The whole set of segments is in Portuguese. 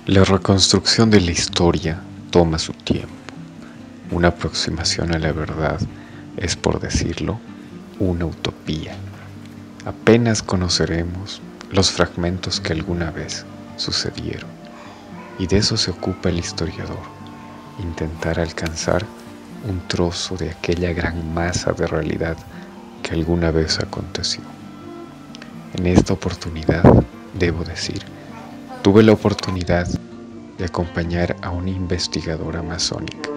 La reconstrucción de la historia toma su tiempo. Una aproximación a la verdad es, por decirlo, una utopía. Apenas conoceremos los fragmentos que alguna vez sucedieron, y de eso se ocupa el historiador, intentar alcanzar un trozo de aquella gran masa de realidad que alguna vez aconteció. En esta oportunidad, debo decir, tuve la oportunidad de acompañar a una investigadora amazónica,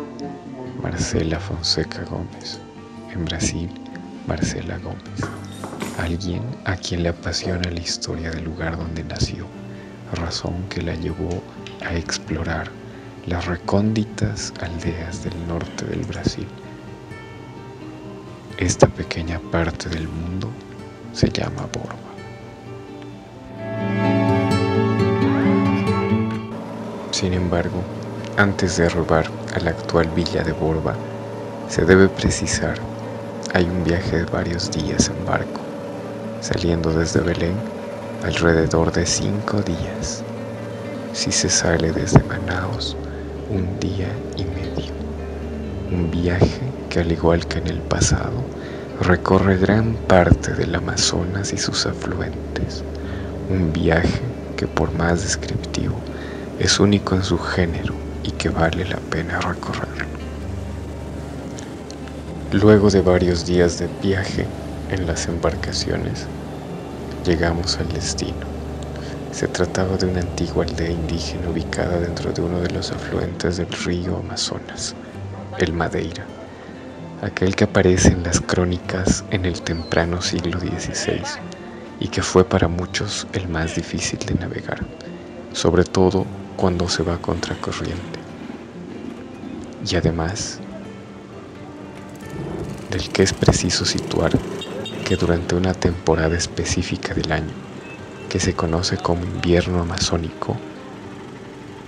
Marcela Fonseca Gómez. En Brasil, Marcela Gómez, alguien a quien le apasiona la historia del lugar donde nació, razón que la llevó a explorar las recónditas aldeas del norte del Brasil. Esta pequeña parte del mundo se llama Borba. Sin embargo, antes de arribar a la actual villa de Borba, se debe precisar, hay un viaje de varios días en barco, saliendo desde Belén alrededor de 5 días. Si se sale desde Manaos, 1 día y medio. Un viaje que, al igual que en el pasado, recorre gran parte del Amazonas y sus afluentes. Un viaje que, por más descriptivo, es único en su género y que vale la pena recorrer. Luego de varios días de viaje en las embarcaciones, llegamos al destino. Se trataba de una antigua aldea indígena ubicada dentro de uno de los afluentes del río Amazonas, el Madeira, aquel que aparece en las crónicas en el temprano siglo XVI y que fue para muchos el más difícil de navegar, sobre todo cuando se va contracorriente, y además del que es preciso situar que durante una temporada específica del año, que se conoce como invierno amazónico,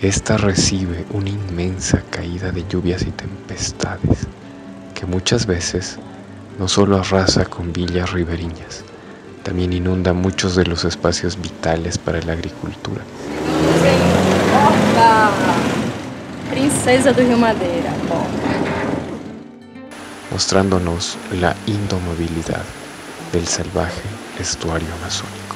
esta recibe una inmensa caída de lluvias y tempestades, que muchas veces no solo arrasa con villas ribereñas, también inunda muchos de los espacios vitales para la agricultura. Princesa do Rio Madeira, mostrándonos la indomabilidad del salvaje estuario amazónico.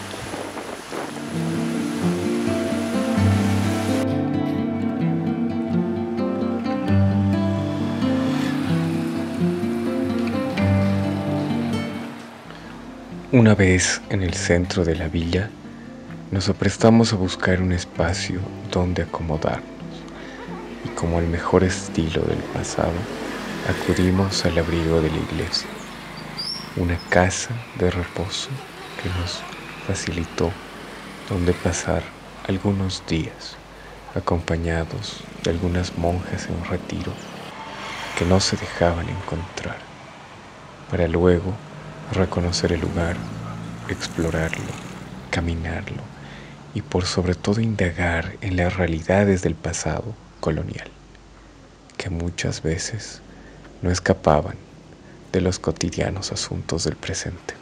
Una vez en el centro de la villa, nos aprestamos a buscar un espacio donde acomodarnos, y como al mejor estilo del pasado, acudimos al abrigo de la iglesia, una casa de reposo que nos facilitó donde pasar algunos días, acompañados de algunas monjas en retiro que no se dejaban encontrar, para luego reconocer el lugar, explorarlo, caminarlo y por sobre todo indagar en las realidades del pasado colonial, que muchas veces no escapaban de los cotidianos asuntos del presente.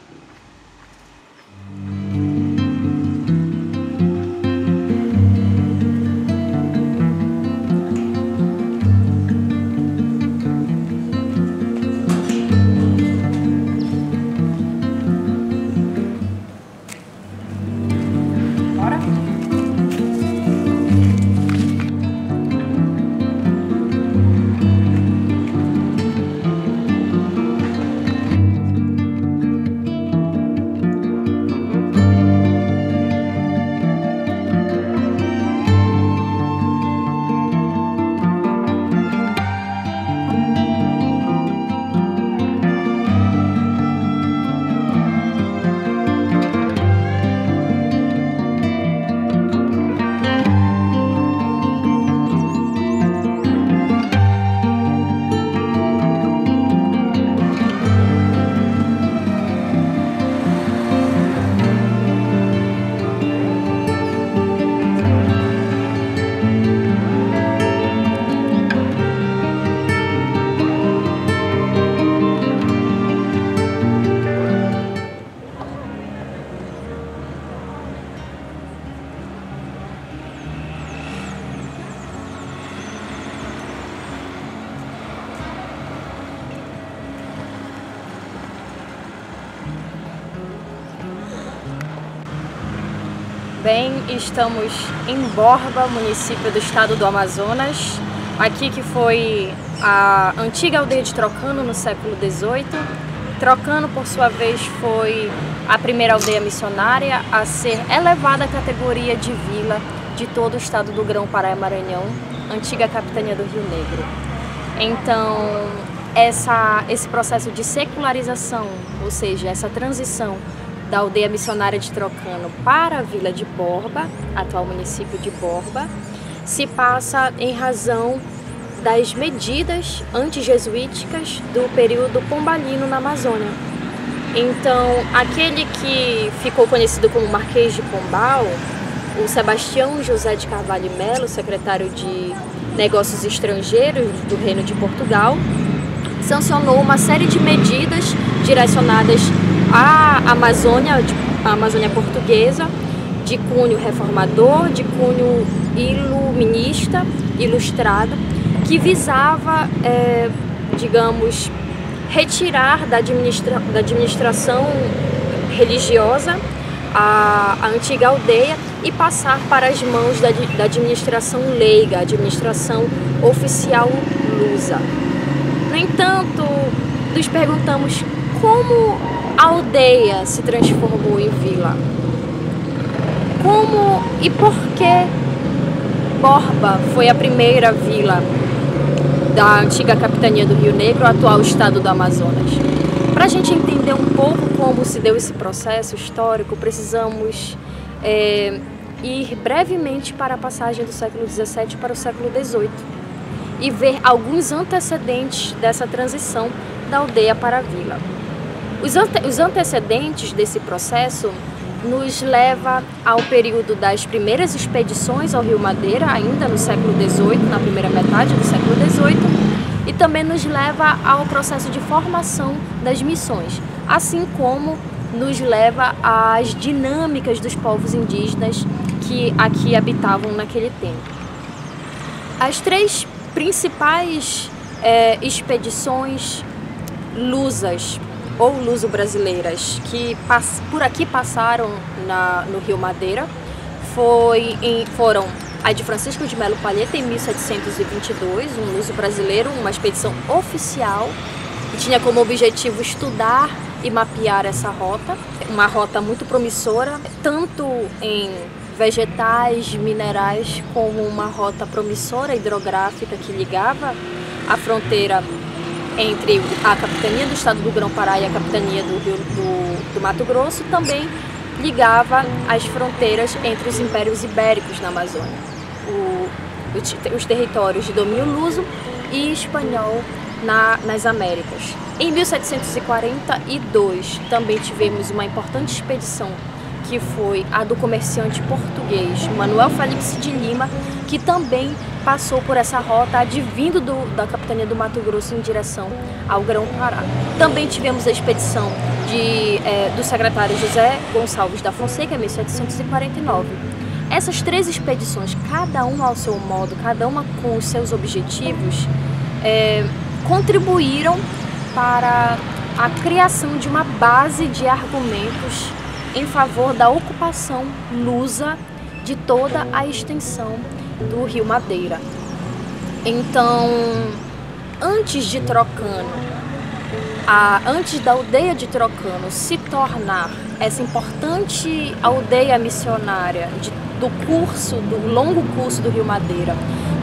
Bem, estamos em Borba, município do estado do Amazonas, aqui que foi a antiga aldeia de Trocano no século XVIII. Trocano, por sua vez, foi a primeira aldeia missionária a ser elevada à categoria de vila de todo o estado do Grão-Pará e Maranhão, antiga capitania do Rio Negro. Então, esse processo de secularização, ou seja, essa transição da aldeia missionária de Trocano para a vila de Borba, atual município de Borba, se passa em razão das medidas antijesuíticas do período pombalino na Amazônia. Então, aquele que ficou conhecido como Marquês de Pombal, o Sebastião José de Carvalho e Melo, secretário de Negócios Estrangeiros do Reino de Portugal, sancionou uma série de medidas direcionadas à Amazônia portuguesa, de cunho reformador, de cunho iluminista, ilustrado, que visava, digamos, retirar da administração religiosa a antiga aldeia e passar para as mãos da administração leiga, a administração oficial lusa. No entanto, nos perguntamos como a aldeia se transformou em vila. Como e por que Borba foi a primeira vila da antiga capitania do Rio Negro, atual estado do Amazonas? Para a gente entender um pouco como se deu esse processo histórico, precisamos ir brevemente para a passagem do século XVII para o século XVIII e ver alguns antecedentes dessa transição da aldeia para a vila. Os antecedentes desse processo nos leva ao período das primeiras expedições ao Rio Madeira, ainda no século XVIII, na primeira metade do século XVIII, e também nos leva ao processo de formação das missões, assim como nos leva às dinâmicas dos povos indígenas que aqui habitavam naquele tempo. As três principais expedições lusas ou luso-brasileiras que por aqui passaram no Rio Madeira foram a de Francisco de Melo Palheta em 1722, um luso brasileiro, uma expedição oficial que tinha como objetivo estudar e mapear essa rota, uma rota muito promissora, tanto em vegetais, minerais, como uma rota promissora hidrográfica que ligava a fronteira entre a capitania do estado do Grão-Pará e a capitania do Mato Grosso, também ligava as fronteiras entre os impérios ibéricos na Amazônia, os territórios de domínio luso e espanhol nas Américas. Em 1742 também tivemos uma importante expedição, que foi a do comerciante português Manuel Félix de Lima, que também passou por essa rota, advindo da capitania do Mato Grosso em direção ao Grão-Pará. Também tivemos a expedição do secretário José Gonçalves da Fonseca, em 1749. Essas três expedições, cada uma ao seu modo, cada uma com os seus objetivos, contribuíram para a criação de uma base de argumentos em favor da ocupação lusa de toda a extensão do Rio Madeira. Então, antes de Trocano, antes da aldeia de Trocano se tornar essa importante aldeia missionária do longo curso do Rio Madeira,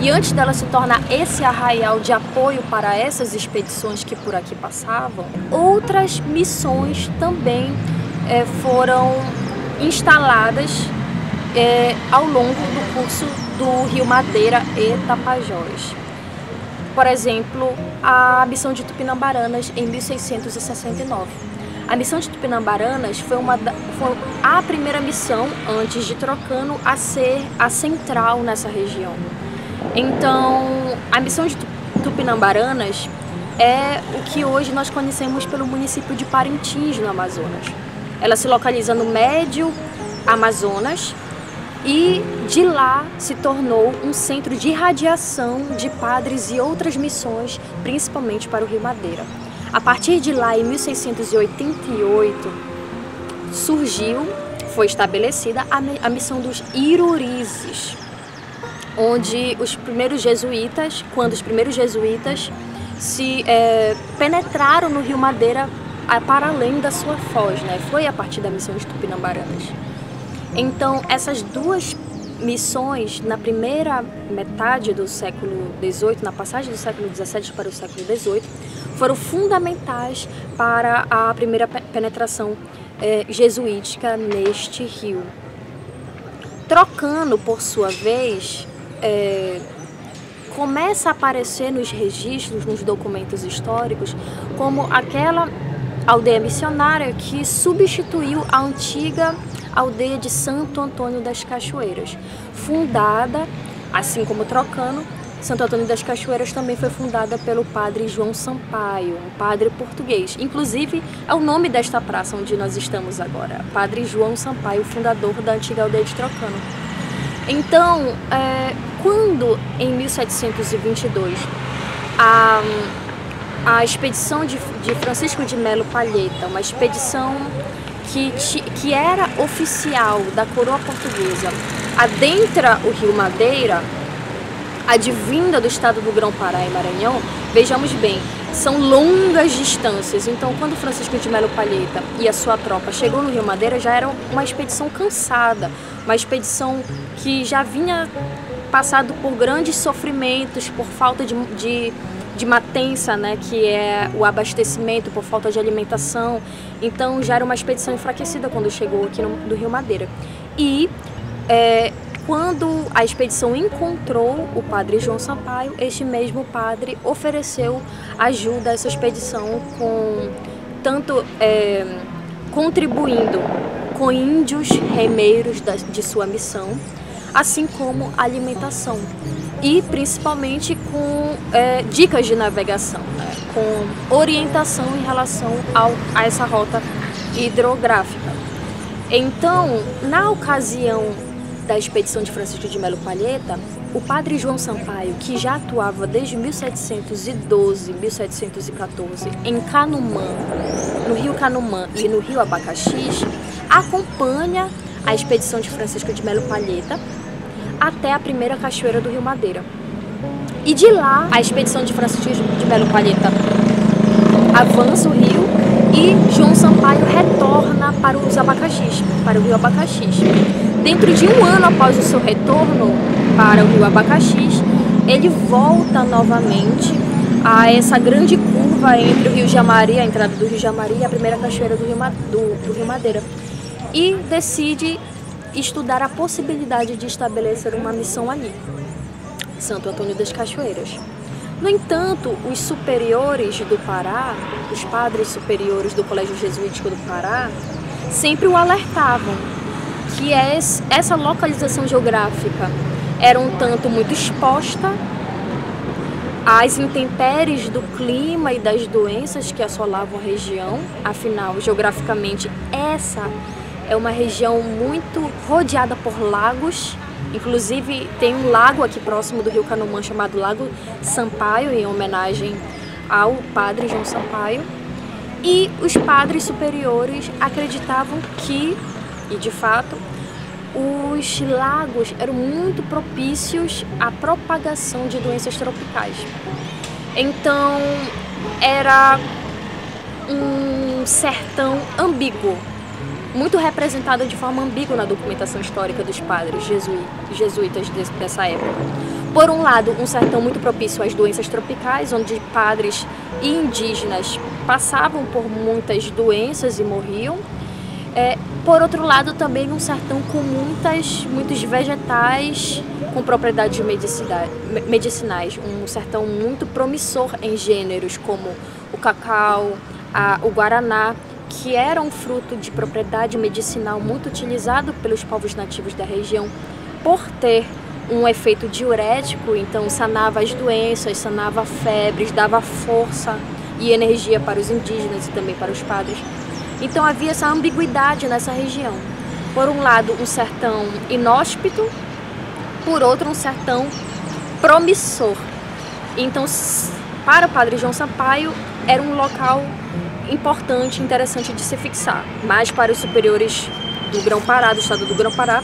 e antes dela se tornar esse arraial de apoio para essas expedições que por aqui passavam, outras missões também foram instaladas ao longo do curso do Rio Madeira e Tapajós. Por exemplo, a missão de Tupinambaranas em 1669. A missão de Tupinambaranas foi a primeira missão, antes de Trocano, a ser a central nessa região. Então, a missão de Tupinambaranas é o que hoje nós conhecemos pelo município de Parintins, no Amazonas. Ela se localiza no Médio Amazonas e de lá se tornou um centro de irradiação de padres e outras missões, principalmente para o Rio Madeira. A partir de lá, em 1688, foi estabelecida a missão dos Irurizes, onde os primeiros jesuítas, se penetraram no Rio Madeira para além da sua foz, né? Foi a partir da missão de Tupinambaranas. Então, essas duas missões, na primeira metade do século XVIII, na passagem do século XVII para o século XVIII, foram fundamentais para a primeira penetração jesuítica neste rio. Trocando, por sua vez, começa a aparecer nos registros, nos documentos históricos, como aquela aldeia missionária que substituiu a antiga aldeia de Santo Antônio das Cachoeiras, fundada, assim como Trocano. Santo Antônio das Cachoeiras também foi fundada pelo padre João Sampaio, um padre português. Inclusive, é o nome desta praça onde nós estamos agora, Padre João Sampaio, fundador da antiga aldeia de Trocano. Então, quando em 1722 a expedição de Francisco de Melo Palheta, uma expedição que era oficial da coroa portuguesa, adentra o Rio Madeira, advinda do estado do Grão-Pará e Maranhão, vejamos bem, são longas distâncias. Então, quando Francisco de Melo Palheta e a sua tropa chegou no Rio Madeira, já era uma expedição cansada, uma expedição que já vinha passado por grandes sofrimentos, por falta de matença, né, que é o abastecimento, por falta de alimentação. Então, já era uma expedição enfraquecida quando chegou aqui no Rio Madeira. E quando a expedição encontrou o padre João Sampaio, este mesmo padre ofereceu ajuda a essa expedição, contribuindo com índios remeiros de sua missão, assim como alimentação e principalmente com dicas de navegação, né, com orientação em relação a essa rota hidrográfica. Então, na ocasião da expedição de Francisco de Melo Palheta, o padre João Sampaio, que já atuava desde 1712, 1714 em Canumã, no rio Canumã e no rio Abacaxis, acompanha a expedição de Francisco de Melo Palheta até a primeira cachoeira do Rio Madeira. E de lá, a expedição de Francisco de Melo Palheta avança o rio e João Sampaio retorna para os Abacaxis, para o rio Abacaxis. Dentro de um ano após o seu retorno para o rio Abacaxis, ele volta novamente a essa grande curva entre o rio Jamari, a entrada do rio Jamari e a primeira cachoeira do rio Madeira, e decide estudar a possibilidade de estabelecer uma missão ali, Santo Antônio das Cachoeiras. No entanto, os superiores do Pará, os padres superiores do Colégio Jesuítico do Pará, sempre o alertavam que essa localização geográfica era um tanto muito exposta às intempéries do clima e das doenças que assolavam a região. Afinal, geograficamente, essa é uma região muito rodeada por lagos. Inclusive, tem um lago aqui próximo do rio Canumã chamado Lago Sampaio, em homenagem ao padre João Sampaio. E os padres superiores acreditavam que, e de fato, os lagos eram muito propícios à propagação de doenças tropicais. Então, era um sertão ambíguo, muito representado de forma ambígua na documentação histórica dos padres jesuítas dessa época. Por um lado, um sertão muito propício às doenças tropicais, onde padres e indígenas passavam por muitas doenças e morriam. Por outro lado, também um sertão com muitos vegetais com propriedades medicinais. Um sertão muito promissor em gêneros como o cacau, o guaraná, que era um fruto de propriedade medicinal muito utilizado pelos povos nativos da região por ter um efeito diurético, então sanava as doenças, sanava febres, dava força e energia para os indígenas e também para os padres. Então havia essa ambiguidade nessa região. Por um lado, um sertão inóspito, por outro, um sertão promissor. Então, para o padre João Sampaio, era um local importante, interessante de se fixar. Mas para os superiores do Grão-Pará, do estado do Grão-Pará,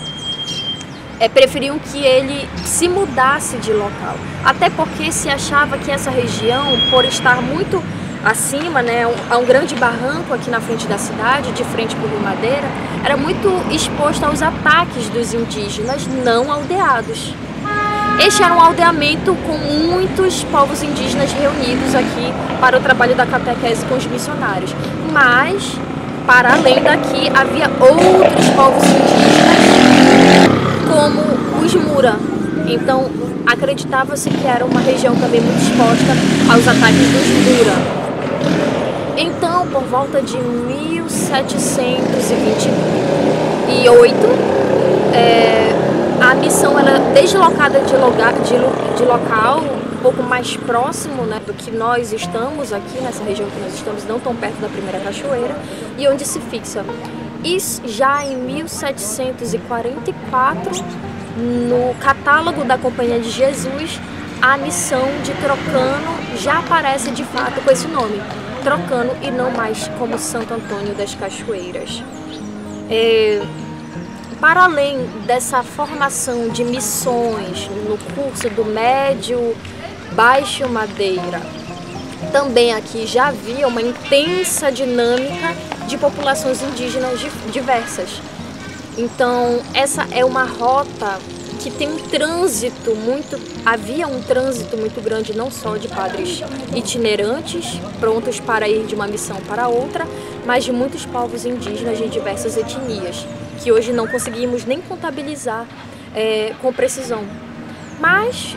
preferiam que ele se mudasse de local. Até porque se achava que essa região, por estar muito acima, né, há um grande barranco aqui na frente da cidade, de frente para o Rio Madeira, era muito exposto aos ataques dos indígenas não aldeados. Este era um aldeamento com muitos povos indígenas reunidos aqui para o trabalho da catequese com os missionários. Mas, para além daqui, havia outros povos indígenas, como os Mura. Então, acreditava-se que era uma região também muito exposta aos ataques dos Mura. Então, por volta de 1728, a missão era deslocada de local um pouco mais próximo, né, do que nós estamos aqui, nessa região que nós estamos, não tão perto da primeira cachoeira, e onde se fixa. E já em 1744, no catálogo da Companhia de Jesus, a missão de Trocano já aparece de fato com esse nome, Trocano, e não mais como Santo Antônio das Cachoeiras. Para além dessa formação de missões no curso do Médio Baixo Madeira, também aqui já havia uma intensa dinâmica de populações indígenas diversas. Então, essa é uma rota que tem um trânsito havia um trânsito muito grande, não só de padres itinerantes, prontos para ir de uma missão para outra, mas de muitos povos indígenas de diversas etnias, que hoje não conseguimos nem contabilizar com precisão. Mas,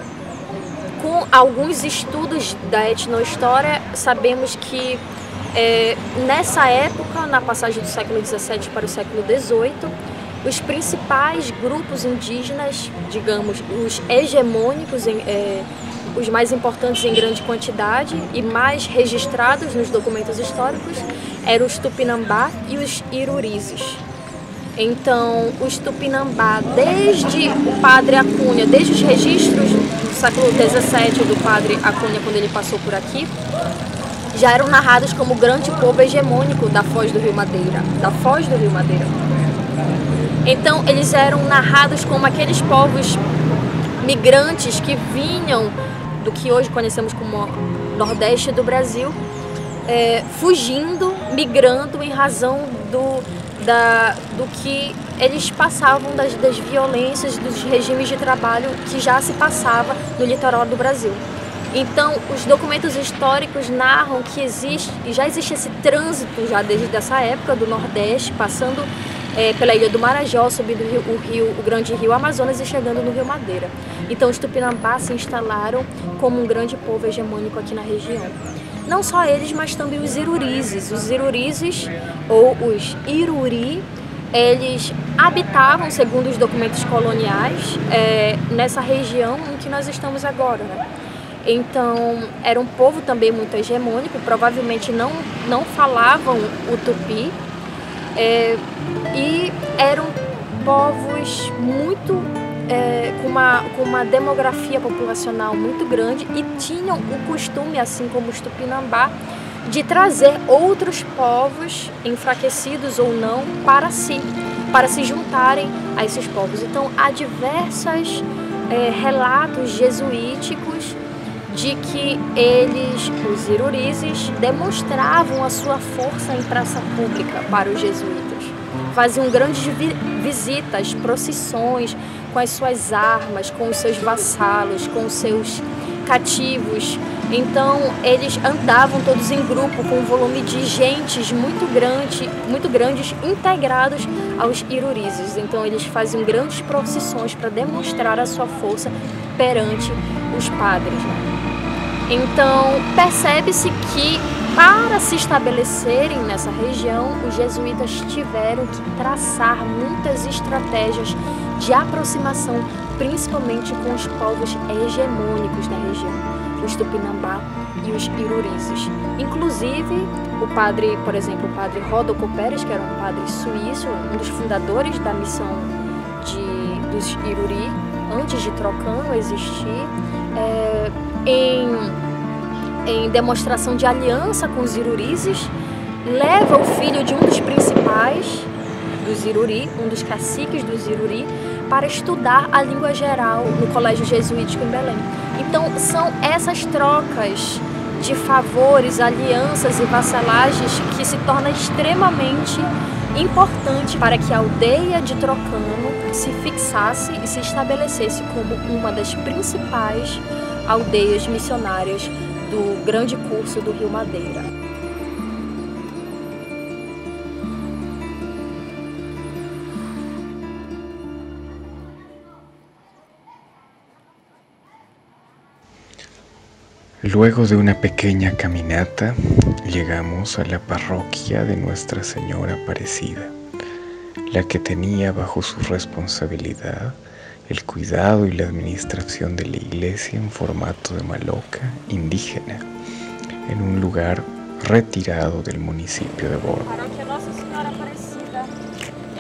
com alguns estudos da etnohistória, sabemos que nessa época, na passagem do século XVII para o século XVIII, os principais grupos indígenas, digamos, os hegemônicos, os mais importantes em grande quantidade e mais registrados nos documentos históricos, eram os Tupinambá e os Irurizes. Então, os Tupinambá, desde o padre Acunha, desde os registros do século XVII do padre Acunha, quando ele passou por aqui, já eram narrados como o grande povo hegemônico da Foz do Rio Madeira, Então, eles eram narrados como aqueles povos migrantes que vinham do que hoje conhecemos como Nordeste do Brasil, fugindo, migrando em razão do que eles passavam, das violências, dos regimes de trabalho que já se passava no litoral do Brasil. Então, os documentos históricos narram que já existe esse trânsito já desde essa época do Nordeste, passando pela Ilha do Marajó, subindo o grande rio Amazonas e chegando no Rio Madeira. Então, os Tupinambá se instalaram como um grande povo hegemônico aqui na região. Não só eles, mas também os Irurizes. Os Irurizes, ou os Iruri, eles habitavam, segundo os documentos coloniais, nessa região em que nós estamos agora, né? Então, era um povo também muito hegemônico, provavelmente não falavam o tupi, e eram povos muito com uma demografia populacional muito grande e tinham o costume, assim como os Tupinambá, de trazer outros povos, enfraquecidos ou não, para se juntarem a esses povos. Então, há diversos relatos jesuíticos de que eles, os Irurizes, demonstravam a sua força em praça pública para os jesuítas. Faziam grandes visitas, procissões com as suas armas, com os seus vassalos, com os seus cativos. Então, eles andavam todos em grupo, com um volume de gentes muito grandes, integrados aos Irurizes. Então, eles faziam grandes procissões para demonstrar a sua força perante os padres, né? Então, percebe-se que, para se estabelecerem nessa região, os jesuítas tiveram que traçar muitas estratégias de aproximação, principalmente com os povos hegemônicos da região, os Tupinambá e os Irurizes. Inclusive, o padre, por exemplo, o padre Rodolfo Pérez, que era um padre suíço, um dos fundadores da missão dos Iruri, antes de Trocano existir, em demonstração de aliança com os Irurizes, leva o filho de um dos principais dos Iruri, um dos caciques dos Iruri, para estudar a língua geral no colégio jesuítico em Belém. Então são essas trocas de favores, alianças e vassalagens que se torna extremamente importante para que a aldeia de Trocano se fixasse e se estabelecesse como uma das principais aldeias missionárias do grande curso do Rio Madeira. Luego de una pequeña caminata, llegamos a la parroquia de Nuestra Señora Aparecida, la que tenía bajo su responsabilidad el cuidado y la administración de la iglesia en formato de maloca indígena, en un lugar retirado del municipio de Borba. Parroquia Nossa Senhora Aparecida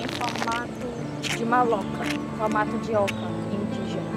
em formato de maloca, formato de oca indígena.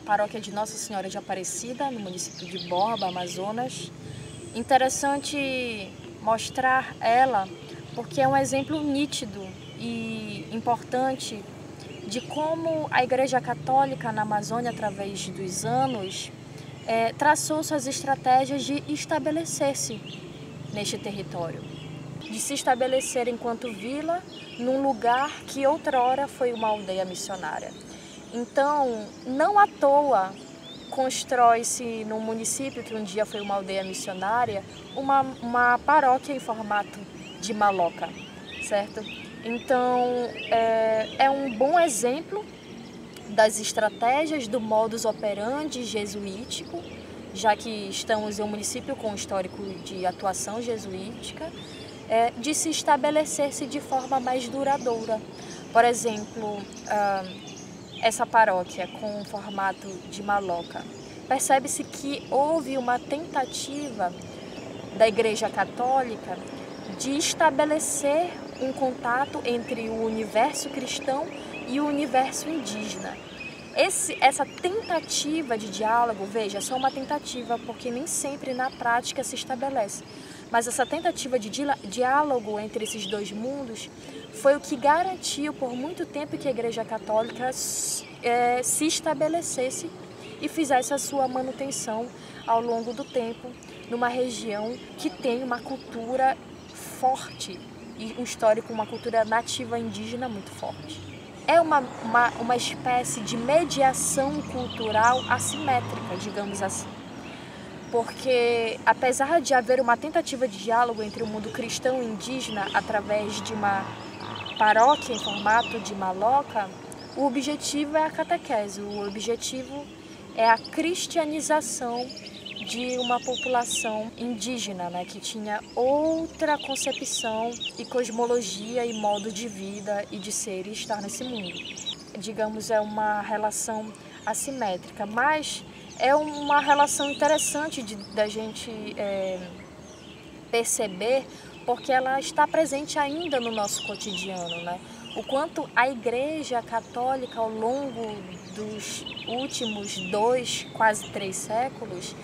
Paróquia de Nossa Senhora de Aparecida, no município de Borba, Amazonas. Interessante mostrar ela porque é um exemplo nítido e importante de como a Igreja Católica na Amazônia, através dos anos, traçou suas estratégias de estabelecer-se neste território, de se estabelecer enquanto vila num lugar que outrora foi uma aldeia missionária. Então, não à toa constrói-se num município que um dia foi uma aldeia missionária, uma paróquia em formato de maloca, certo? Então, é um bom exemplo das estratégias do modus operandi jesuítico, já que estamos em um município com histórico de atuação jesuítica, de se estabelecer-se de forma mais duradoura. Por exemplo, essa paróquia com o formato de maloca, percebe-se que houve uma tentativa da Igreja Católica de estabelecer um contato entre o universo cristão e o universo indígena. Essa tentativa de diálogo, veja, é só uma tentativa, porque nem sempre na prática se estabelece. Mas essa tentativa de diálogo entre esses dois mundos foi o que garantiu por muito tempo que a Igreja Católica se estabelecesse e fizesse a sua manutenção ao longo do tempo numa região que tem uma cultura forte e um histórico, uma cultura nativa indígena muito forte. É uma espécie de mediação cultural assimétrica, digamos assim. Porque, apesar de haver uma tentativa de diálogo entre o mundo cristão e indígena através de uma paróquia em formato de maloca, o objetivo é a catequese, o objetivo é a cristianização de uma população indígena, né, que tinha outra concepção e cosmologia e modo de vida e de ser e estar nesse mundo. Digamos, é uma relação assimétrica, mas é uma relação interessante da gente perceber, porque ela está presente ainda no nosso cotidiano, né? O quanto a Igreja Católica, ao longo dos últimos 2, quase 3 séculos,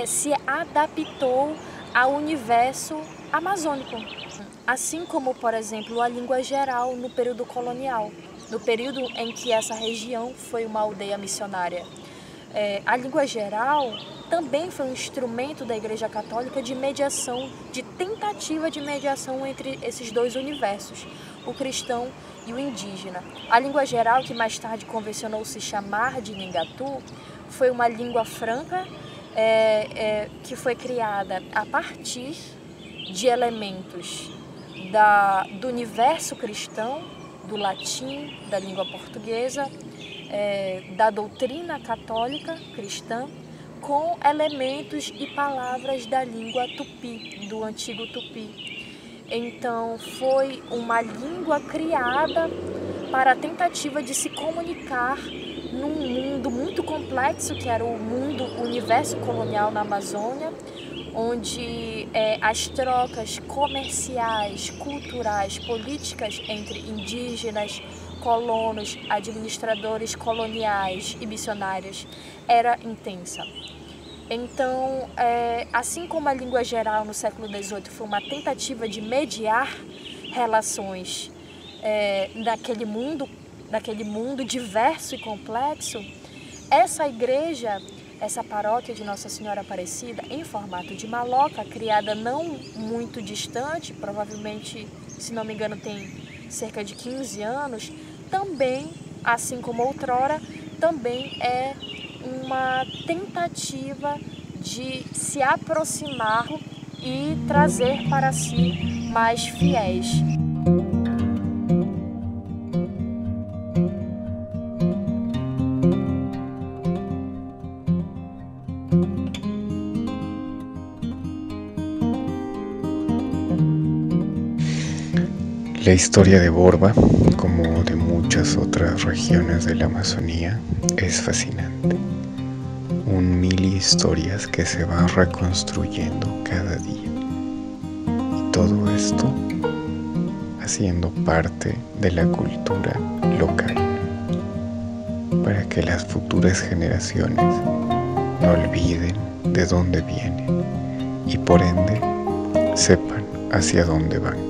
se adaptou ao universo amazônico. Assim como, por exemplo, a língua geral no período colonial, no período em que essa região foi uma aldeia missionária. A língua geral também foi um instrumento da Igreja Católica de mediação, de tentativa de mediação entre esses dois universos, o cristão e o indígena. A língua geral, que mais tarde convencionou se chamar de Nhangatu, foi uma língua franca que foi criada a partir de elementos do universo cristão, do latim, da língua portuguesa, da doutrina católica cristã, com elementos e palavras da língua tupi, do antigo tupi. Então, foi uma língua criada para a tentativa de se comunicar num mundo muito complexo, que era o universo colonial na Amazônia, onde as trocas comerciais, culturais, políticas entre indígenas, colonos, administradores coloniais e missionários era intensa. Então, assim como a língua geral no século XVIII foi uma tentativa de mediar relações naquele mundo diverso e complexo, essa igreja, essa paróquia de Nossa Senhora Aparecida, em formato de maloca, criada não muito distante, provavelmente, se não me engano, tem cerca de 15 anos, também, assim como outrora, também é uma tentativa de se aproximar e trazer para si mais fiéis. La historia de Borba, como de muchas otras regiones de la Amazonía, es fascinante. Un mil historias que se van reconstruyendo cada día. Y todo esto haciendo parte de la cultura local, para que las futuras generaciones no olviden de dónde vienen y por ende sepan hacia dónde van.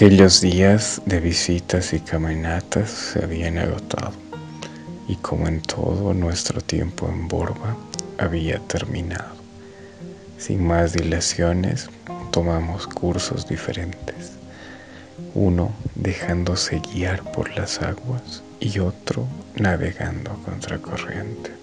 Aquellos días de visitas y caminatas se habían agotado, y como en todo nuestro tiempo en Borba había terminado. Sin más dilaciones, tomamos cursos diferentes, uno dejándose guiar por las aguas y otro navegando a contracorriente.